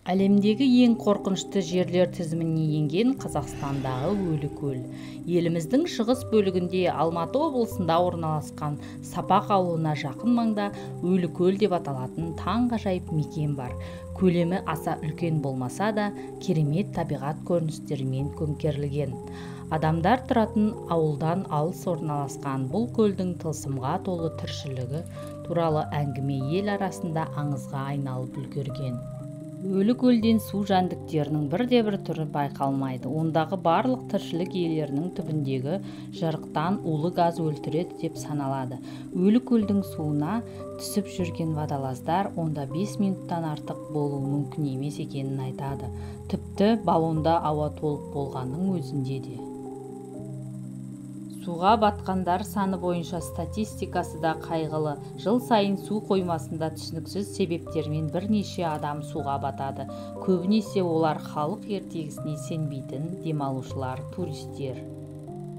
Әлемдегі ең қорқынышты жерлер тізіміне енген Қазақстандағы Өлікөл. Еліміздің шығыс бөлігінде Алматы облысында орналасқан Сапақ ауылына жақын маңда Өлікөл деп аталатын таңғажайып мекен бар. Көлемі аса үлкен болмаса да, керемет табиғат көріністерімен көмкерілген. Адамдар тұратын ауылдан алыс орналасқан бұл көлдің тылсымға толы тіршілігі туралы әңгіме ел арасында аңызға айналып үлгерген. Өлікөлден су жәндіктерінің бірде-бір түрі байқалмайды. Ондағы барлық тіршілік иелерінің түбіндегі жарықтан улы газ өлтіреді деп саналады. Өлікөлдің суына түсіп жүрген водолаздар онда 5 минуттан артық болуы мүмкін емес екенін айтады. Тіпті баллонда ауа толып болғанның өзінде де. Суға батқандар саны бойынша статистикасы да қайғылы. Жыл сайын су қоймасында түсініксіз себептермен бірнеше адам суға батады. Көбінесе олар халық ертегісіне сенбейтін демалушылар, туристер.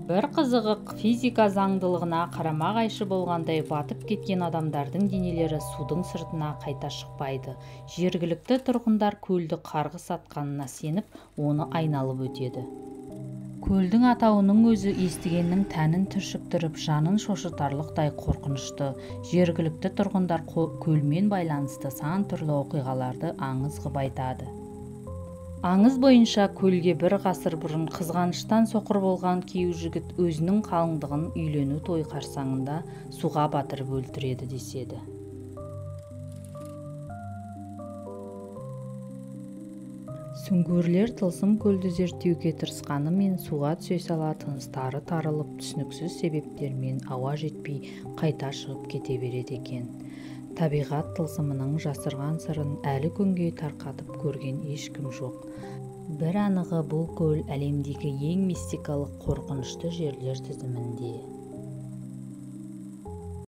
Бір қызығы, физика заңдылығына қарама-қайшы болғандай батып кеткен адамдардың денелері судың сыртына қайта шықпайды. Жергілікті тұрғындар көлді қарғыс атқанына сеніп, оны айналып өтеді. Көлдің атауының өзі естігеннің тәнін түршіктіріп, жанын шошытарлықтай қорқынышты. Жергілікті тұрғындар көлмен байланысты сан түрлі оқиғаларды аңыз қып айтады. Аңыз бойынша көлге бір ғасыр бұрын қызғаныштан соқыр болған күйеу жігіт өзінің қалыңдығын үйлену той қарсаңында суға батырып өлтіреді деседі. Сүңгуірлер тылсым көлді зерттеуге тырысқанымен суға түсе сала тыныстары тарылып, түсініксіз себептермен ауа жетпей қайта шығып кете береді екен. Табиғат тылсымының жасырған сырын әлі күнге тарқатып көрген ешкім жоқ. Бір анығы, бұл көл әлемдегі ең мистикалық қорқынышты жерлер тізімінде.